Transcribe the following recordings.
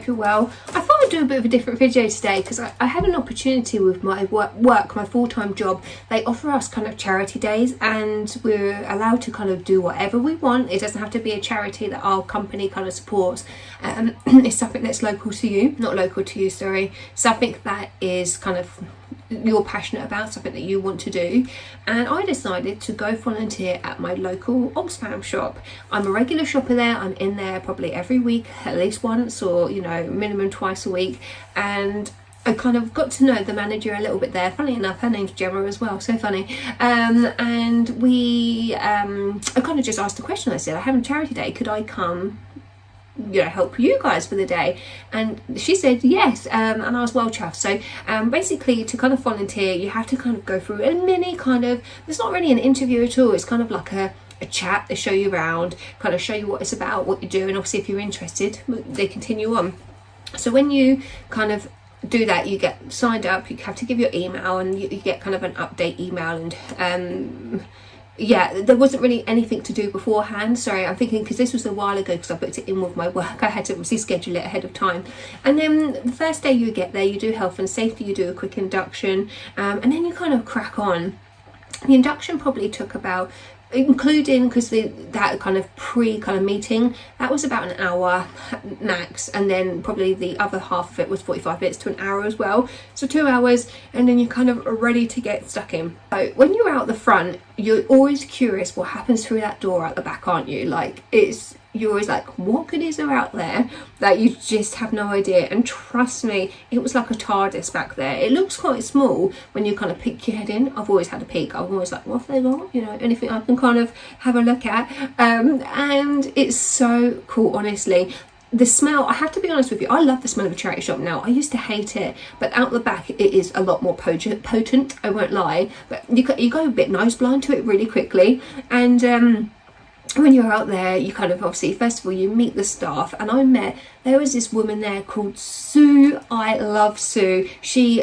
hope you're well. I thought I'd do a bit of a different video today because I had an opportunity with my work, my full-time job. They offer us kind of charity days and we're allowed to kind of do whatever we want. It doesn't have to be a charity that our company kind of supports. It's something that's local to you, not local to you, sorry. Something that is kind of you're passionate about, something that you want to do. And I decided to go volunteer at my local Oxfam shop. I'm a regular shopper there. I'm in there probably every week, at least once, or minimum twice a week. And I kind of got to know the manager a little bit there. Funny enough, her name's Gemma as well, so funny. And we I kind of just asked a question. I said, I have a charity day, could I come help you guys for the day? And she said yes, and I was well chuffed. So basically, to kind of volunteer, you have to kind of go through a mini kind of, it's not really an interview at all, it's kind of like a chat. They show you around, kind of show you what it's about, what you do, and obviously if you're interested they continue on. So when you kind of do that, you get signed up, you have to give your email, and you get kind of an update email. And yeah, there wasn't really anything to do beforehand. Sorry, I'm thinking because this was a while ago because I booked it in with my work. I had to obviously schedule it ahead of time. And then the first day you get there, you do health and safety, you do a quick induction, and then you kind of crack on. The induction probably took about, including because that kind of meeting, that was about an hour max, and then probably the other half of it was 45 minutes to an hour as well, so 2 hours, and then you're kind of ready to get stuck in. So when you're out the front, you're always curious what happens through that door at the back, aren't you? Like, you're always like, what goodies are out there that you just have no idea. And trust me, it was like a TARDIS back there. It looks quite small when you kind of peek your head in. I've always had a peek. I'm always like, what have they got? Anything I can kind of have a look at. And it's so cool, honestly. The smell, I have to be honest with you, I love the smell of a charity shop now. I used to hate it, but out the back it is a lot more potent, I won't lie. But you go a bit nose blind to it really quickly. And when you're out there, you kind of obviously, first of all, you meet the staff, and there was this woman there called Sue. I love Sue. She's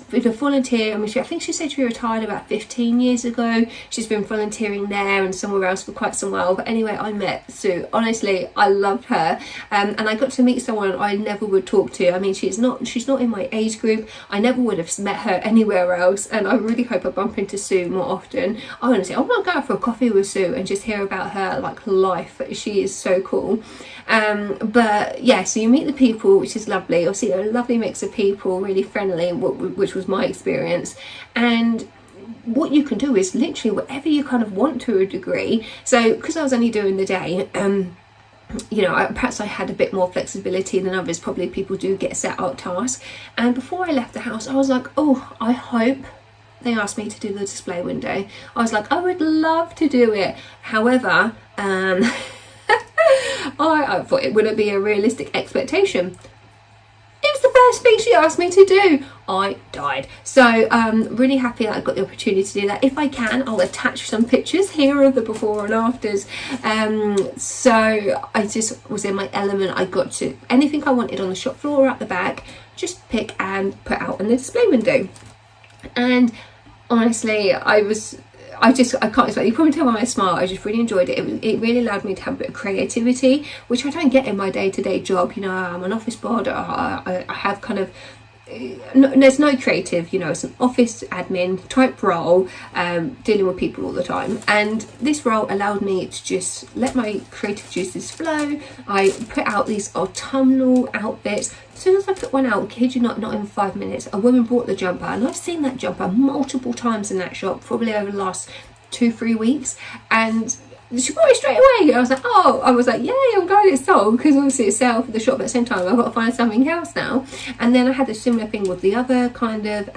been a volunteer. I think she said she retired about 15 years ago. She's been volunteering there and somewhere else for quite some while. But anyway, I met Sue. Honestly, I loved her, and I got to meet someone I never would talk to. I mean, she's not in my age group. I never would have met her anywhere else, and I really hope I bump into Sue more often. Honestly, I want to go out for a coffee with Sue and just hear about her life. She is so cool. But yeah, so you meet the people, which is lovely. You'll see a lovely mix of people, really friendly, which was my experience. And what you can do is literally whatever you kind of want to a degree. So because I was only doing the day, perhaps I had a bit more flexibility than others. Probably people do get set out tasks. And before I left the house, I was like, oh, I hope they asked me to do the display window. I was like, I would love to do it. However, I thought it wouldn't be a realistic expectation. It was the first thing she asked me to do. I died. So really happy that I got the opportunity to do that. If I can, I'll attach some pictures here of the before and afters. So I just was in my element. I got to anything I wanted on the shop floor or at the back, just pick and put out in the display window. And honestly, I can't explain. You probably tell by my smile, I just really enjoyed it. It really allowed me to have a bit of creativity, which I don't get in my day-to-day job. I'm an office board. I have kind of, there's no creative, it's an office admin type role, dealing with people all the time. And this role allowed me to just let my creative juices flow. I put out these autumnal outfits. As soon as I put one out, kid you not in 5 minutes, a woman bought the jumper, and I've seen that jumper multiple times in that shop, probably over the last 2-3 weeks, and she bought it straight away. I was like, yay, I'm glad it's sold, because obviously it's sale for the shop at the same time. I've got to find something else now. And then I had a similar thing with the other kind of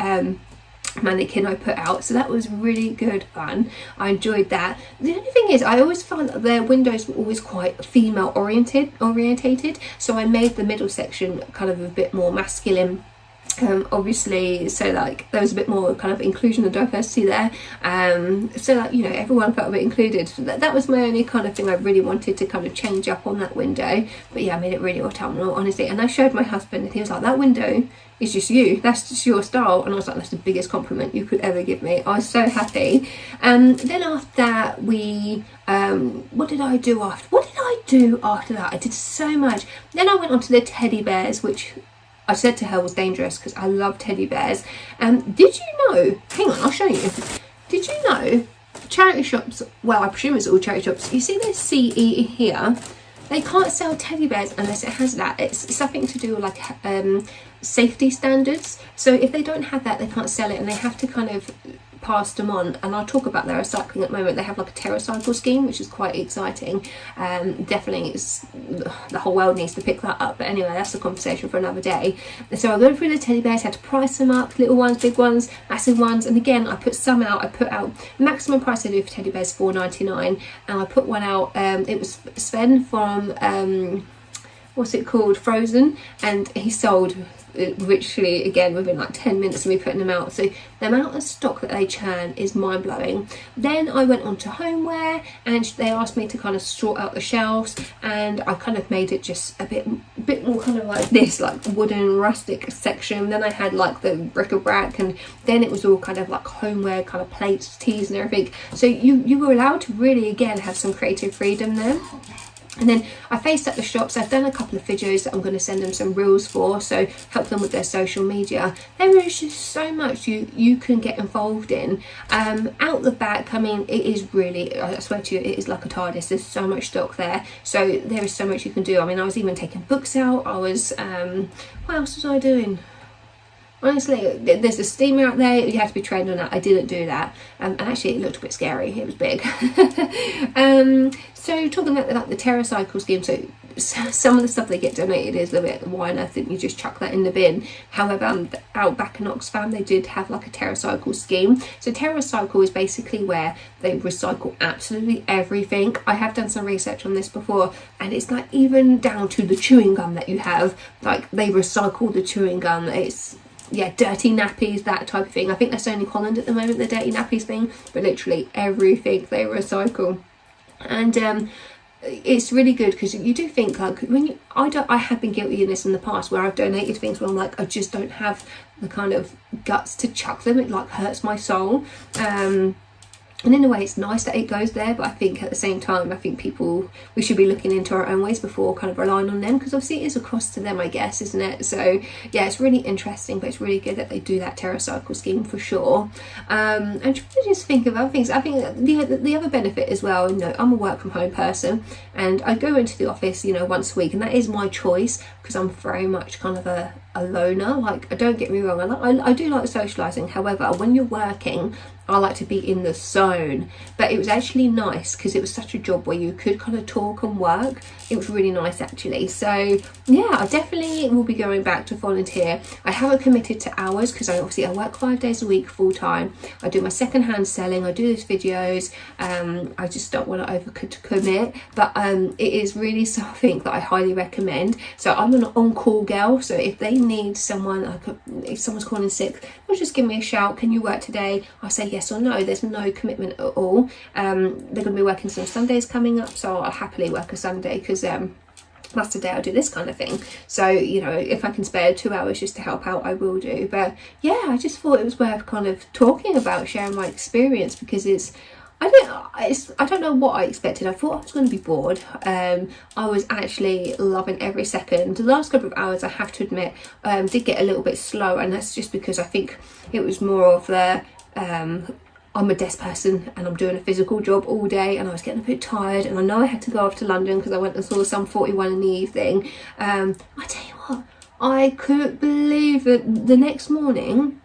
mannequin I put out, so that was really good fun. I enjoyed that. The only thing is, I always found that their windows were always quite female orientated, so I made the middle section kind of a bit more masculine, obviously, so there was a bit more kind of inclusion and diversity there, so everyone felt a bit included. That was my only kind of thing I really wanted to kind of change up on that window. But yeah, I made it really autumnal, honestly. And I showed my husband, and he was like, that window is just you, that's just your style. And I was like, that's the biggest compliment you could ever give me. I was so happy. Then after that, we what did I do after? What did I I do after that? I did so much. Then I went on to the teddy bears, which I said to her was dangerous because I love teddy bears. Did you know, hang on, I'll show you. Did you know charity shops, well, I presume it's all charity shops, you see this CE here? They can't sell teddy bears unless it has that. It's something to do with like safety standards. So if they don't have that, they can't sell it, and they have to kind of pass them on. And I'll talk about their recycling at the moment. They have like a TerraCycle scheme, which is quite exciting. Definitely, it's, the whole world needs to pick that up. But anyway, that's a conversation for another day. So I go through the teddy bears, had to price them up, little ones, big ones, massive ones. And again, I put some out. I put out maximum price I do for teddy bears $4.99, and I put one out. It was Sven from what's it called, Frozen, and he sold literally again within like 10 minutes of me putting them out. So the amount of stock that they churn is mind-blowing. Then I went on to homeware, and they asked me to kind of sort out the shelves, and I kind of made it just a bit more kind of like this, like wooden rustic section. Then I had like the bric-a-brac, and then it was all kind of like homeware, kind of plates, teas and everything. So you were allowed to really again have some creative freedom there. And then I faced up the shops. I've done a couple of videos that I'm going to send them some reels for, so help them with their social media. There is just so much you can get involved in. Out the back, I mean, it is really, I swear to you, it is like a TARDIS. There's so much stock there, so there is so much you can do. I mean, I was even taking books out. I was, what else was I doing? Honestly, there's a steamer out there, you have to be trained on that. I didn't do that, and actually it looked a bit scary, it was big. So talking about like the TerraCycle scheme, so some of the stuff they get donated is a bit, why on earth didn't you just chuck that in the bin? However, out back in Oxfam they did have like a TerraCycle scheme. So TerraCycle is basically where they recycle absolutely everything. I have done some research on this before, and it's like even down to the chewing gum that you have, like they recycle the chewing gum. It's, yeah, dirty nappies, that type of thing. I think that's only Holland at the moment, the dirty nappies thing, but literally everything they recycle. And it's really good because you do think like when I have been guilty of this in the past where I've donated things where I'm like, I just don't have the kind of guts to chuck them. It like hurts my soul. And in a way it's nice that it goes there, but I think at the same time I think we should be looking into our own ways before kind of relying on them, because obviously it is a cost to them, I guess, isn't it? So yeah, it's really interesting, but it's really good that they do that TerraCycle scheme for sure. And trying to just think of other things. I think the other benefit as well, you know, I'm a work from home person, and I go into the office, you know, once a week, and that is my choice because I'm very much kind of a loner. Like, don't get me wrong, I do like socialising. However, when you're working, I like to be in the zone. But it was actually nice because it was such a job where you could kind of talk and work. It was really nice actually. So yeah, I definitely will be going back to volunteer. I haven't committed to hours because I work 5 days a week full time. I do my second-hand selling, I do these videos. I just don't want to over commit, but it is really something that I highly recommend. So I'm an on-call girl, so if they need someone, if someone's calling sick, they'll just give me a shout. Can you work today? I'll say yes or no. There's no commitment at all. They're going to be working some Sundays coming up, so I'll happily work a Sunday because that's the day I do this kind of thing. So, you know, if I can spare 2 hours just to help out, I will do. But yeah, I just thought it was worth kind of talking about, sharing my experience, because I don't know what I expected. I thought I was going to be bored. I was actually loving every second. The last couple of hours, I have to admit, did get a little bit slow, and that's just because I think it was more of the I'm a desk person and I'm doing a physical job all day, and I was getting a bit tired, and I know I had to go off to London because I went and saw Sum 41 in the evening. I tell you what, I couldn't believe that the next morning,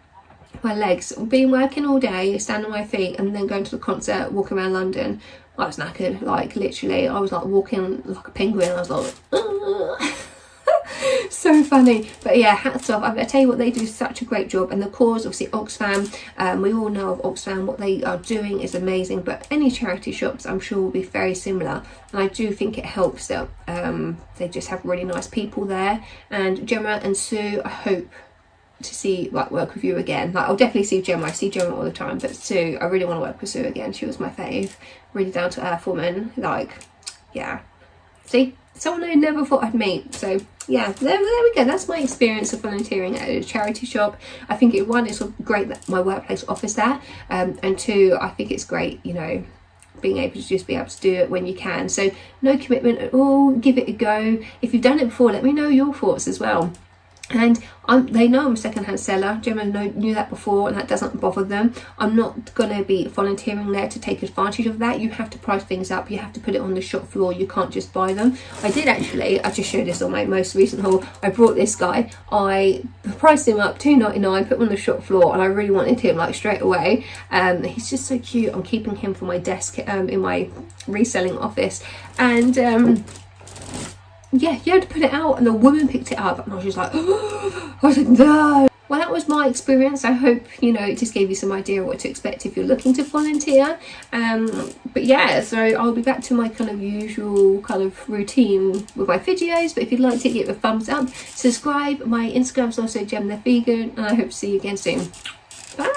my legs, been working all day, standing on my feet, and then going to the concert, walking around London, I was knackered. Like literally, I was like walking like a penguin. I was like, ugh. So funny. But yeah, hats off. I tell you what, they do such a great job, and the cause, obviously Oxfam, we all know of Oxfam, what they are doing is amazing, but any charity shops I'm sure will be very similar, and I do think it helps that they just have really nice people there. And Gemma and Sue, I hope to see work with you again. Like, I'll definitely see Gemma. I see Gemma all the time, but Sue, I really want to work with Sue again. She was my fave. Really down to earth woman. Like, yeah. See, someone I never thought I'd meet. So yeah, there we go. That's my experience of volunteering at a charity shop. I think one, it's great that my workplace offers that, and two, I think it's great, you know, being able to just be able to do it when you can. So no commitment at all, give it a go. If you've done it before, let me know your thoughts as well. And they know I'm a second-hand seller. Gemma knew that before, and that doesn't bother them. I'm not going to be volunteering there to take advantage of that. You have to price things up. You have to put it on the shop floor. You can't just buy them. I did actually. I just showed this on my most recent haul. I brought this guy. I priced him up $2.99, put him on the shop floor, and I really wanted him like straight away. He's just so cute. I'm keeping him for my desk in my reselling office, and yeah, you had to put it out, and the woman picked it up, and I was just like, oh, I was like, no. Well, that was my experience. I hope, you know, it just gave you some idea of what to expect if you're looking to volunteer. But yeah, so I'll be back to my kind of usual kind of routine with my videos. But if you'd like to give it a thumbs up, subscribe. My Instagram's also Gemthevegan, and I hope to see you again soon. Bye.